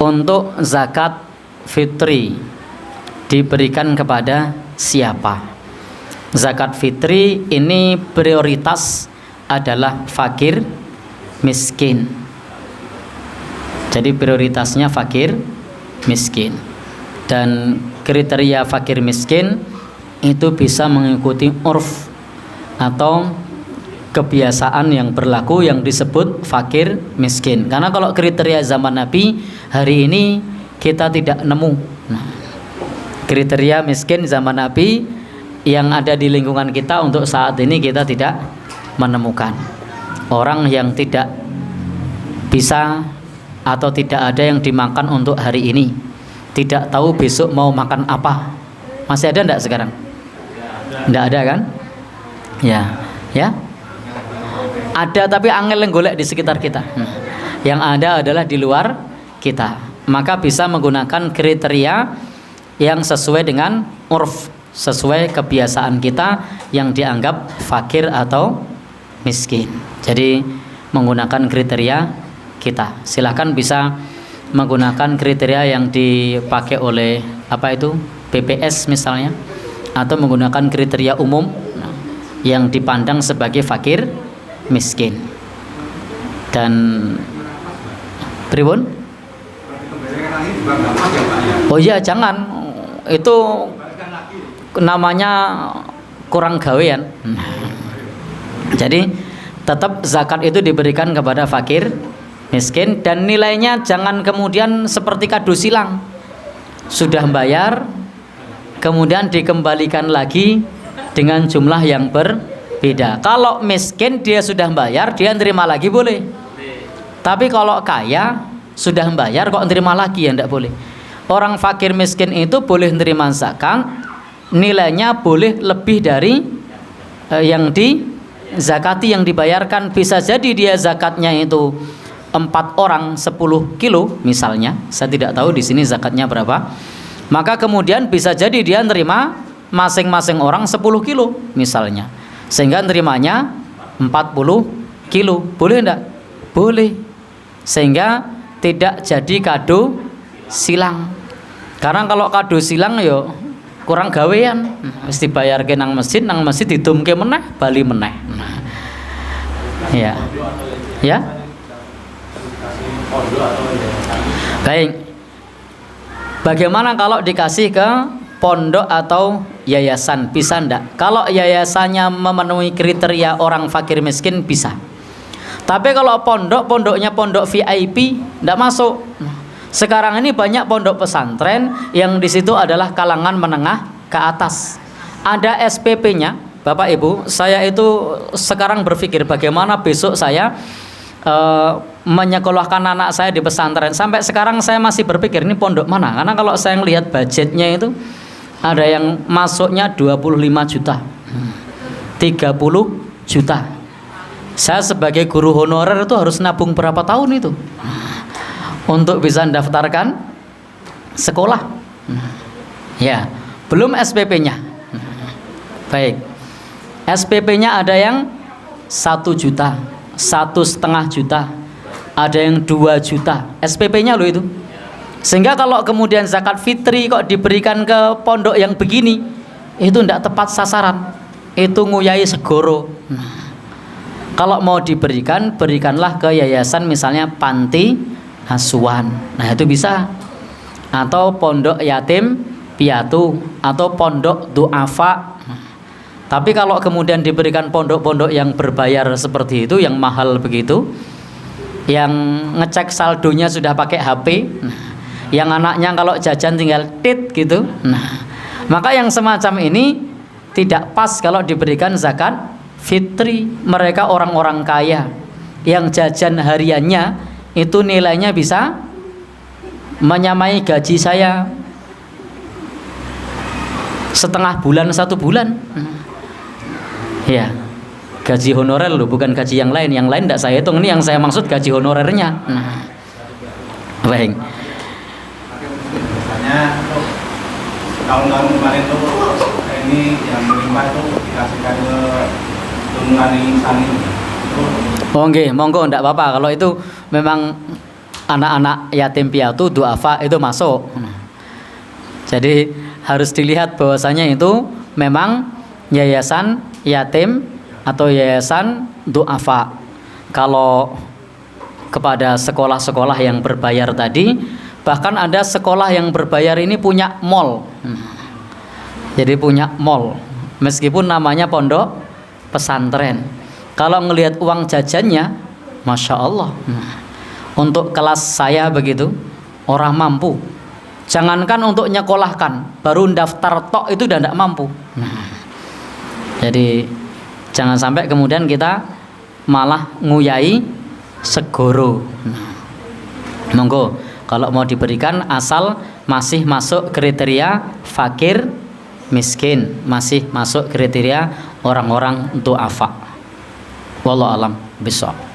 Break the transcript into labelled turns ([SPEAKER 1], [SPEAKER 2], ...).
[SPEAKER 1] untuk zakat fitri diberikan kepada siapa? Zakat fitri ini prioritas adalah fakir miskin. Jadi prioritasnya fakir miskin. Dan kriteria fakir miskin itu bisa mengikuti urf atau kebiasaan yang berlaku yang disebut fakir miskin. Karena kalau kriteria zaman Nabi, hari ini kita tidak nemu. Nah, kriteria miskin zaman Nabi yang ada di lingkungan kita untuk saat ini kita tidak menemukan. Orang yang tidak bisa atau tidak ada yang dimakan untuk hari ini, tidak tahu besok mau makan apa. Masih ada enggak sekarang? Enggak ada kan? Ya. Ada tapi angel yang golek di sekitar kita. Yang ada adalah di luar kita. Maka bisa menggunakan kriteria yang sesuai dengan urf, sesuai kebiasaan kita yang dianggap fakir atau miskin. Jadi menggunakan kriteria kita. Silakan bisa menggunakan kriteria yang dipakai oleh BPS misalnya, atau menggunakan kriteria umum yang dipandang sebagai fakir miskin. Dan pribun? Oh iya, jangan. Itu namanya kurang gawean. Jadi tetap zakat itu diberikan kepada fakir miskin, dan nilainya jangan kemudian seperti kado silang, sudah bayar kemudian dikembalikan lagi dengan jumlah yang berbeda. Kalau miskin dia sudah bayar, dia nerima lagi boleh. Tapi kalau kaya sudah bayar kok nerima lagi, ya tidak boleh. Orang fakir miskin itu boleh nerima zakat, nilainya boleh lebih dari yang di zakati yang dibayarkan. Bisa jadi dia zakatnya itu 4 orang 10 kilo misalnya, saya tidak tahu di sini zakatnya berapa. Maka kemudian bisa jadi dia nerima masing-masing orang 10 kilo misalnya, sehingga nerimanya 40 kilo. Boleh enggak? Boleh. Sehingga tidak jadi kado silang. Karena kalau kado silang yo kurang gawean, mesti dibayarke nang masjid didumke meneh, bali meneh. Nah, ya. Baik. Bagaimana kalau dikasih ke pondok atau yayasan, bisa ndak? Kalau yayasannya memenuhi kriteria orang fakir miskin bisa. Tapi kalau pondoknya pondok VIP ndak masuk. Sekarang ini banyak pondok pesantren yang di situ adalah kalangan menengah ke atas. Ada SPP-nya, Bapak Ibu. Saya itu sekarang berpikir bagaimana besok saya menyekolahkan anak saya di pesantren. Sampai sekarang saya masih berpikir ini pondok mana, karena kalau saya melihat budgetnya itu ada yang masuknya 25 juta 30 juta. Saya sebagai guru honorer itu harus nabung berapa tahun itu untuk bisa mendaftarkan sekolah. Ya, belum SPP-nya. Baik, SPP-nya ada yang 1 juta, 1,5 juta, ada yang 2 juta SPP-nya loh itu. Sehingga kalau kemudian zakat fitri kok diberikan ke pondok yang begini, itu tidak tepat sasaran, itu nguyai segoro. Kalau mau diberikan, berikanlah ke yayasan misalnya panti asuhan, nah itu bisa, atau pondok yatim piatu, atau pondok duafa. Tapi kalau kemudian diberikan pondok-pondok yang berbayar seperti itu, yang mahal begitu, yang ngecek saldonya sudah pakai HP, yang anaknya kalau jajan tinggal tit gitu, maka yang semacam ini tidak pas kalau diberikan zakat fitri. Mereka orang-orang kaya yang jajan hariannya itu nilainya bisa menyamai gaji saya setengah bulan, 1 bulan. Ya, gaji honorer loh, bukan gaji yang lain. Yang lain tidak saya hitung, ini yang saya maksud gaji honorernya. Baik.
[SPEAKER 2] Misalnya tahun-tahun kemarin tuh ini yang menerima itu dikasihkan ke Tunggal Insan itu.
[SPEAKER 1] Oh nggih, monggo ndak apa-apa kalau itu memang anak-anak yatim piatu duafa itu masuk. Jadi harus dilihat bahwasanya itu memang yayasan yatim atau yayasan duafa. Kalau kepada sekolah-sekolah yang berbayar tadi, bahkan ada sekolah yang berbayar ini punya mall. Jadi punya mall meskipun namanya pondok pesantren. Kalau ngelihat uang jajannya, Masya Allah, untuk kelas saya begitu, orang mampu. Jangankan untuk nyekolahkan, baru daftar tok itu udah tidak mampu. Jadi jangan sampai kemudian kita malah nguyai segoro. Monggo kalau mau diberikan asal masih masuk kriteria fakir miskin, masih masuk kriteria orang-orang duafa. Wallahu alam bishawab.